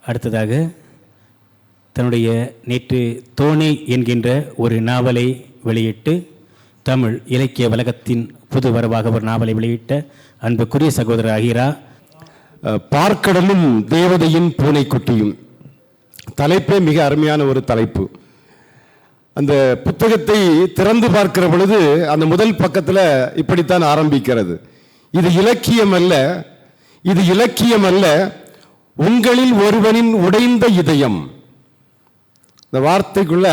அடுத்ததாக தன்னுடைய நேற்று தோணி என்கின்ற ஒரு நாவலை வெளியிட்டு தமிழ் இலக்கிய வலகத்தின் புது வரவாக ஒரு நாவலை வெளியிட்ட அன்புக்குரிய சகோதரர் அகிரா. பார்க்கடலும் தேவதையின் பூனைக்குட்டியும் தலைப்பே மிக அருமையான ஒரு தலைப்பு. அந்த புத்தகத்தை திறந்து பார்க்கிற பொழுது அந்த முதல் பக்கத்தில் இப்படித்தான் ஆரம்பிக்கிறது. இது இலக்கியம் அல்ல, இது இலக்கியம் அல்ல, உங்களில் ஒருவனின் உடைந்த இதயம். இந்த வார்த்தைக்குள்ள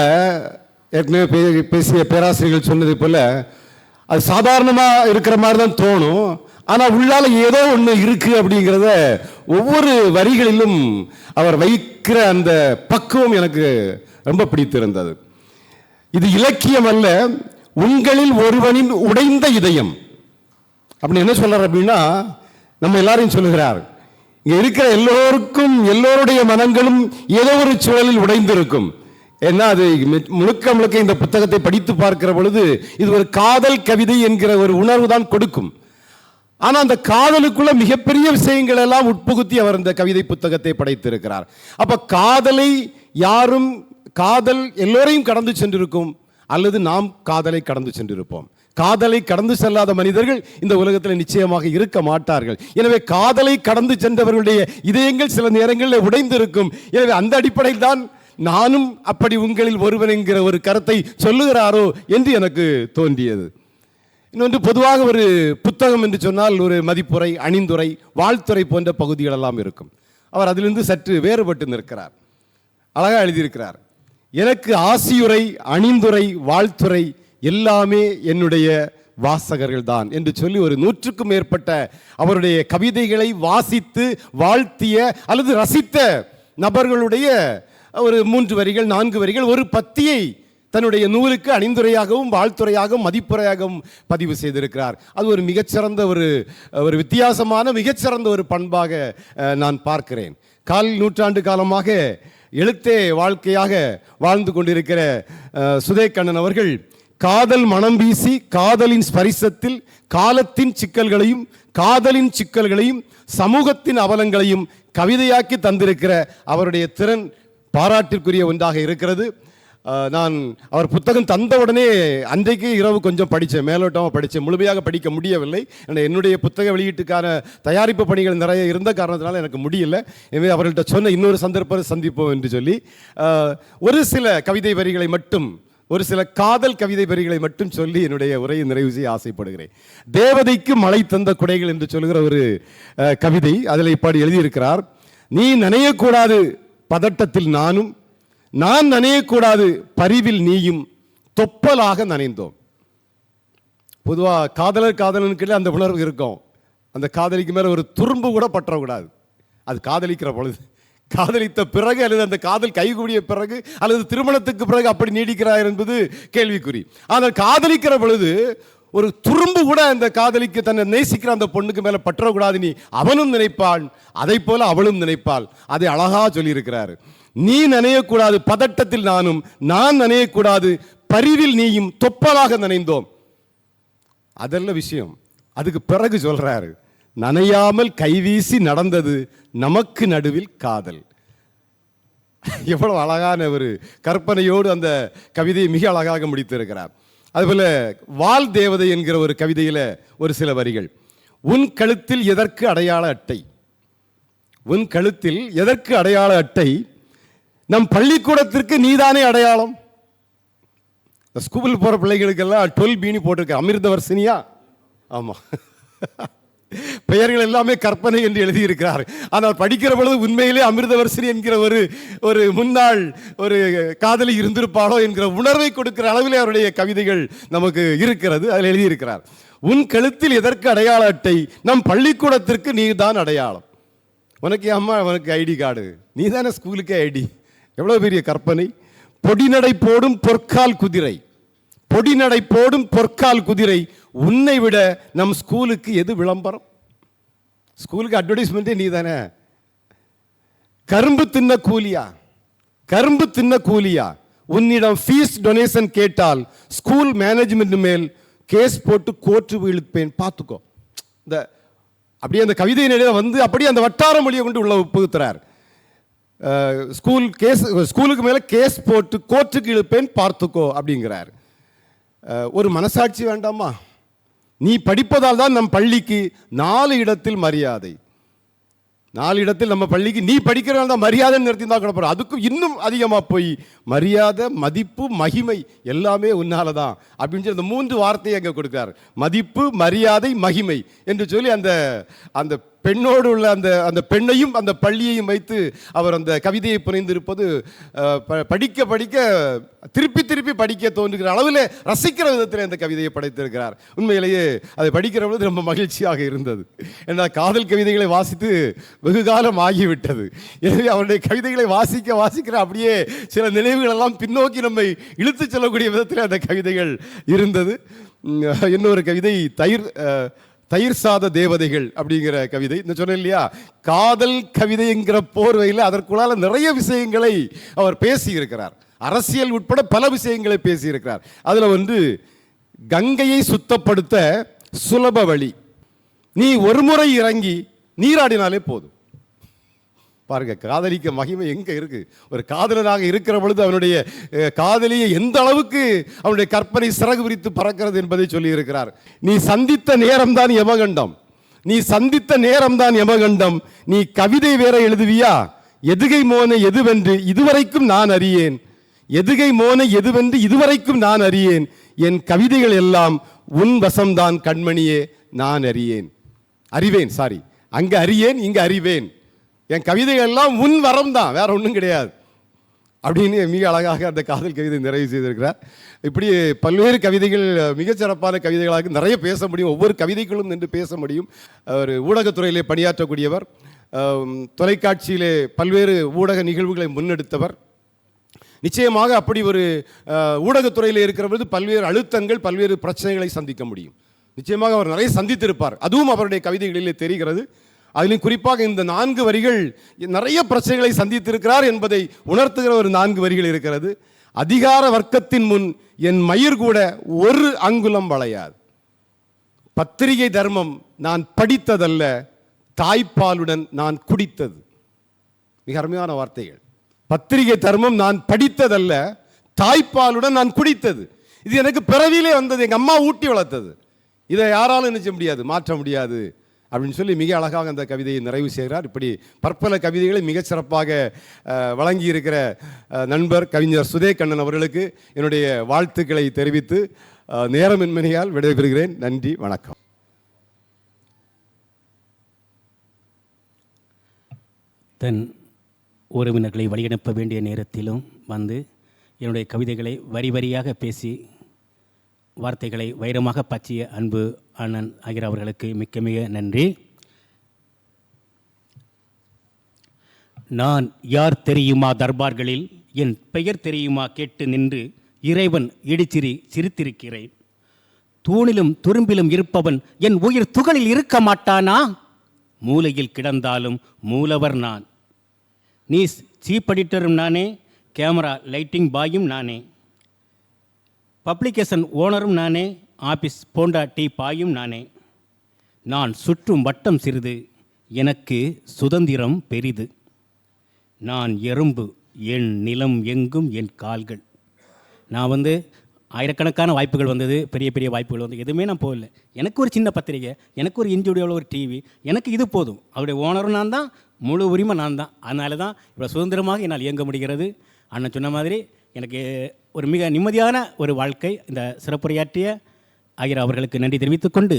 ஏற்கனவே பேசிய பேராசிரியர்கள் சொன்னது போல அது சாதாரணமாக இருக்கிற மாதிரி தான் தோணும். ஆனால் உள்ளால ஏதோ ஒன்று இருக்கு அப்படிங்கிறத ஒவ்வொரு வரிகளிலும் அவர் வைக்கிற அந்த பக்குவம் எனக்கு ரொம்ப பிடித்திருந்தது. இது இலக்கியம் அல்ல, உங்களில் ஒருவனின் உடைந்த இதயம். அப்படி என்ன சொல்றார் அப்படின்னா, நம்ம எல்லாரையும் சொல்லுகிறார், இங்க இருக்கிற எல்லோருக்கும் எல்லோருடைய மனங்களும் ஏதோ ஒரு சூழலில் உடைந்திருக்கும். ஏன்னா அது முழுக்க முழுக்க இந்த புத்தகத்தை படித்து பார்க்கிற பொழுது இது ஒரு காதல் கவிதை என்கிற ஒரு உணர்வு தான் கொடுக்கும். ஆனா அந்த காதலுக்குள்ள மிகப்பெரிய விஷயங்கள் எல்லாம் உட்புகுத்தி அவர் இந்த கவிதை புத்தகத்தை படைத்திருக்கிறார். அப்ப காதலை யாரும், காதல் எல்லோரையும் கடந்து சென்றிருக்கும், அல்லது நாம் காதலை கடந்து சென்றிருப்போம். காதலை கடந்து செல்லாத மனிதர்கள் இந்த உலகத்தில் நிச்சயமாக இருக்க மாட்டார்கள். எனவே காதலை கடந்து சென்றவர்களுடைய இதயங்கள் சில நேரங்களில் உடைந்திருக்கும். எனவே அந்த அடிப்படையில் தான் நானும் அப்படி உங்களில் ஒருவன் என்கிற ஒரு கருத்தை சொல்லுகிறாரோ என்று எனக்கு தோன்றியது. இன்னொன்று, பொதுவாக ஒரு புத்தகம் என்று சொன்னால் ஒரு மதிப்புரை, அணிந்துரை, வாழ்த்துறை போன்ற பகுதிகளெல்லாம் இருக்கும். அவர் அதிலிருந்து சற்று வேறுபட்டு நிற்கிறார். அழகாக எழுதியிருக்கிறார், எனக்கு ஆசியுரை, அணிந்துரை, வாழ்த்துறை எல்லாமே என்னுடைய வாசகர்கள் தான் என்று சொல்லி ஒரு 100க்கும் மேற்பட்ட அவருடைய கவிதைகளை வாசித்து வாழ்த்திய அல்லது ரசித்த நபர்களுடைய ஒரு 3 வரிகள் 4 வரிகள் ஒரு பத்தியை தன்னுடைய நூலுக்கு அணிந்துரையாகவும் வாழ்த்துறையாகவும் மதிப்புரையாகவும் பதிவு செய்திருக்கிறார். அது ஒரு மிகச்சிறந்த ஒரு வித்தியாசமான மிகச்சிறந்த ஒரு பண்பாக நான் பார்க்கிறேன். 1/4 நூற்றாண்டு காலமாக எழுத்தே வாழ்க்கையாக வாழ்ந்து கொண்டிருக்கிற சுதேகண்ணன் அவர்கள் காதல் மனம் வீசி காதலின் ஸ்பரிசத்தில் காலத்தின் சிக்கல்களையும் காதலின் சிக்கல்களையும் சமூகத்தின் அவலங்களையும் கவிதையாக்கி தந்திருக்கிற அவருடைய திறன் பாராட்டிற்குரிய ஒன்றாக இருக்கிறது. நான் அவர் புத்தகம் தந்த உடனே அன்றைக்கு இரவு கொஞ்சம் படித்தேன், மேலோட்டமாக படித்தேன், முழுமையாக படிக்க முடியவில்லை. என்னுடைய புத்தக வெளியீட்டுக்கான தயாரிப்பு பணிகள் நிறைய இருந்த காரணத்தினால எனக்கு முடியல. எனவே அவர்கள்ட்ட சொன்ன இன்னொரு சந்தர்ப்பத்தை சந்திப்போம் என்று சொல்லி ஒரு சில கவிதை வரிகளை மட்டும், ஒரு சில காதல் கவிதை வரிகளை மட்டும் சொல்லி என்னுடைய உரையை நிறைவு செய்ய ஆசைப்படுகிறேன். தேவதைக்கு மழை தந்த குடைகள் என்று சொல்கிற ஒரு கவிதை அதில் இப்படி எழுதியிருக்கிறார். நீ நனையக்கூடாது பதட்டத்தில் நானும், நான் நனையக்கூடாது பரிவில் நீயும், தொப்பலாக நனைந்தோம். பொதுவாக காதலனுக்கு அந்த உணர்வு இருக்கும். அந்த காதலிக்கு மேலே ஒரு துரும்பு கூட பற்றக்கூடாது. அது காதலிக்கிற பொழுது, காதலித்த பிறகு அல்லது அந்த காதல் கைகூடிய பிறகு அல்லது திருமணத்துக்கு பிறகு அப்படி நீடிக்கிறார் என்பது கேள்விக்குறி. ஆனால் காதலிக்கிற பொழுது ஒரு துரும்பு கூட அந்த காதலிக்கு தன்னை நேசிக்கிற அந்த பொண்ணுக்கு மேலே பற்றக்கூடாது. நீ அவனும் நினைப்பாள், அதை போல அவளும் நினைப்பாள். அதை அழகா சொல்லியிருக்கிறார். நீ நனையக்கூடாது பதட்டத்தில் நானும், நான் நனையக்கூடாது பரிவில் நீயும், தொப்பலாக நனைந்தோம். அதெல்லாம் விஷயம். அதுக்கு பிறகு சொல்றாரு, நனையாமல் கைவீசி நடந்தது நமக்கு நடுவில் காதல். எவ்வளவு அழகான ஒரு கற்பனையோடு அந்த கவிதையை மிக அழகாக முடித்திருக்கிறார். அதுபோல வால் தேவதை என்கிற ஒரு கவிதையில ஒரு சில வரிகள். உன் கழுத்தில் எதற்கு அடையாள அட்டை, உன் கழுத்தில் எதற்கு அடையாள அட்டை, நம் பள்ளிக்கூடத்திற்கு நீதானே அடையாளம். ஸ்கூல் போற பிள்ளைகளுக்கெல்லாம் 12 பீனி போட்டிருக்க, அமிர்தவர்சினியா, ஆமா, பெயர்கள் எல்லாமே கற்பனை என்று எழுதியிருக்கிறார். ஆனால் படிக்கிற பொழுது உண்மையிலே அமிர்தவர்சினி என்கிற ஒரு முன்னாள் ஒரு காதலி இருந்திருப்பாளோ என்கிற உணர்வை கொடுக்கிற அளவிலே அவருடைய கவிதைகள் நமக்கு இருக்கிறது. அதில் எழுதியிருக்கிறார், உன் கழுத்தில் எதற்கு அடையாள அட்டை, நம் பள்ளிக்கூடத்திற்கு நீ தான் அடையாளம். உனக்கு அம்மா, உனக்கு ஐடி கார்டு, நீ தானே ஸ்கூலுக்கே ஐடி. எவ்வளவு பெரிய கற்பனை. பொடிநடை போடும் பொற்கால் குதிரை, பொடிநடை போடும் பொற்கால் குதிரை, உன்னை விட நம் ஸ்கூலுக்கு எது விளம்பரம்? ஸ்கூலுக்கு அட்வர்டைஸ்மெண்ட்டே நீ தானே. கரும்பு தின்ன கூலியா, கரும்பு தின்ன கூலியா, உன்னிடம் ஃபீஸ் டொனேஷன் கேட்டால் ஸ்கூல் மேனேஜ்மெண்ட் மேல் கேஸ் போட்டு கோர்ட்டு இழுப்பேன், பார்த்துக்கோ. இந்த அப்படியே அந்த கவிதை நிலையில வந்து அப்படியே அந்த வட்டார மொழியை கொண்டு உள்ள புகுத்துறார். ஸ்கூலுக்கு மேலே கேஸ் போட்டு கோர்ட்டுக்கு இழுப்பேன் பார்த்துக்கோ அப்படிங்கிறார். ஒரு மனசாட்சி வேண்டாமா? நீ படிப்பதால் தான் நம் பள்ளிக்கு 4 இடத்தில் மரியாதை. 4 இடத்தில் நம்ம பள்ளிக்கு நீ படிக்கிறதால தான் மரியாதைன்னு நிறுத்தினா கூட போகிறோம். அதுக்கும் இன்னும் அதிகமாக போய் மரியாதை, மதிப்பு, மகிமை எல்லாமே உன்னால தான் அப்படின்னு சொல்லி அந்த 3 வார்த்தையை அங்கே கொடுக்குறார். மதிப்பு, மரியாதை, மகிமை என்று சொல்லி அந்த அந்த பெண்ணோடு உள்ள அந்த அந்த பெண்ணையும் அந்த பள்ளியையும் வைத்து அவர் அந்த கவிதையை புனைந்திருப்பது படிக்க படிக்க திருப்பி திருப்பி படிக்க தோன்றுகிற அளவில் ரசிக்கிற விதத்தில் அந்த கவிதையை படைத்திருக்கிறார். உண்மையிலேயே அதை படிக்கிற பொழுது ரொம்ப மகிழ்ச்சியாக இருந்தது. ஏன்னா காதல் கவிதைகளை வாசித்து வெகு காலம் ஆகிவிட்டது. எனவே அவருடைய கவிதைகளை வாசிக்கிற அப்படியே சில நினைவுகள் எல்லாம் பின்னோக்கி நம்மை இழுத்து செல்லக்கூடிய விதத்தில் அந்த கவிதைகள் இருந்தது. இன்னொரு கவிதை தயிர் சாத தேவதைகள் அப்படிங்கிற கவிதை. இந்த சொன்னேன் இல்லையா, காதல் கவிதைங்கிற போர்வையில் அதற்குள்ளால நிறைய விஷயங்களை அவர் பேசியிருக்கிறார். அரசியல் உட்பட பல விஷயங்களை பேசியிருக்கிறார். அதில் கங்கையை சுத்தப்படுத்த சுலப வழி, நீ ஒரு முறை இறங்கி நீராடினாலே போதும். பாருங்க, காதலிக்க மகிமை எங்க இருக்கு. ஒரு காதலனாக இருக்கிற பொழுது அவனுடைய காதலியை எந்த அளவுக்கு அவனுடைய கற்பனை சிறகு விரித்து பறக்கிறது என்பதை சொல்லி இருக்கிறார். நீ சந்தித்த நேரம்தான் யமகண்டம், நீ சந்தித்த நேரம்தான் யமகண்டம், நீ கவிதை வேற எழுதுவியா, எதுகை மோனை எதுவென்று இதுவரைக்கும் நான் அறியேன், எதுகை மோனை எதுவென்று இதுவரைக்கும் நான் அறியேன், என் கவிதைகள் எல்லாம் உன் வசம்தான் கண்மணியே நான் அறிவேன். சாரி, அங்க அறியேன், இங்க அறிவேன். என் கவிதைகள் எல்லாம் உன் வரம் தான், வேற ஒன்றும் கிடையாது அப்படின்னு மிக அழகாக அந்த காதல் கவிதை நிறைவு செய்திருக்கிறார். இப்படி பல்வேறு கவிதைகள் மிகச்சிறப்பான கவிதைகளாக நிறைய பேச முடியும். ஒவ்வொரு கவிதைகளும் நின்று பேச முடியும். ஒரு ஊடகத்துறையிலே பணியாற்றக்கூடியவர், தொலைக்காட்சியிலே பல்வேறு ஊடக நிகழ்வுகளை முன்னெடுத்தவர். நிச்சயமாக அப்படி ஒரு ஊடகத்துறையில் இருக்கிற பொழுது பல்வேறு அழுத்தங்கள், பல்வேறு பிரச்சனைகளை சந்திக்க முடியும். நிச்சயமாக அவர் நிறைய சந்தித்திருப்பார். அதுவும் அவருடைய கவிதைகளிலே தெரிகிறது. அதிலும் குறிப்பாக இந்த 4 வரிகள் நிறைய பிரச்சனைகளை சந்தித்திருக்கிறார் என்பதை உணர்த்துகிற ஒரு 4 வரிகள் இருக்கிறது. அதிகார வர்க்கத்தின் முன் என் மயிர் கூட ஒரு அங்குலம் வளையாது, பத்திரிகை தர்மம் நான் படித்ததல்ல, தாய்ப்பாலுடன் நான் குடித்தது. மிக அருமையான வார்த்தைகள். பத்திரிகை தர்மம் நான் படித்ததல்ல, தாய்ப்பாலுடன் நான் குடித்தது. இது எனக்கு பிறவியிலே வந்தது, எங்கள் அம்மா ஊட்டி வளர்த்தது. இதை யாராலும் நினைச்ச முடியாது, மாற்ற முடியாது அப்படின்னு சொல்லி மிக அழகாக அந்த கவிதையை நிறைவு செய்கிறார். இப்படி பற்பல கவிதைகளை மிகச்சிறப்பாக வழங்கியிருக்கிற நண்பர் கவிஞர் சுதே கண்ணன் அவர்களுக்கு என்னுடைய வாழ்த்துக்களை தெரிவித்து நேரமின்மையால் விடைபெறுகிறேன். நன்றி, வணக்கம். தன் உறவினர்களை வழியனுப்ப வேண்டிய நேரத்திலும் என்னுடைய கவிதைகளை வரி வரியாக பேசி வார்த்தைகளை வைரமாக பற்றிய அன்பு அண்ணன் ஆகிற அவர்களுக்கு மிக்க மிக நன்றி. நான் யார் தெரியுமா தர்பார்களில் என் பெயர் தெரியுமா கேட்டு நின்று இறைவன் சிரித்திருக்கிறேன். தூணிலும் துரும்பிலும் இருப்பவன் என் உயிர் துகளில் இருக்க மாட்டானா? மூலையில் கிடந்தாலும் மூலவர் நான். நீ சீப் எடிட்டரும் நானே, கேமரா லைட்டிங் பாயும் நானே, பப்ளிகேஷன் ஓனரும் நானே, ஆபீஸ் போண்டா டீ பாயும் நானே. நான் சுற்றும் வட்டம் சிறிது, எனக்கு சுதந்திரம் பெரிது. நான் எறும்பு, என் நிலம் எங்கும் என் கால்கள். நான் ஆயிரக்கணக்கான வாய்ப்புகள் வந்தது, பெரிய பெரிய வாய்ப்புகள் வந்து எதுவுமே நான் போகல. எனக்கு ஒரு சின்ன பத்திரிகை, எனக்கு ஒரு இன்ஜூடியோவில் ஒரு டிவி, எனக்கு இது போதும். அவருடைய ஓனரும் நான் தான், முழு உரிமை நான் தான். அதனால தான் இவ்வளோ சுதந்திரமாக என்னால் இயங்க முடிகிறது. அண்ணன் சொன்ன மாதிரி எனக்கு ஒரு மிக நிம்மதியான ஒரு வாழ்க்கை. இந்த சிறப்புரையாற்றிய ஆகிற அவர்களுக்கு நன்றி தெரிவித்துக்கொண்டு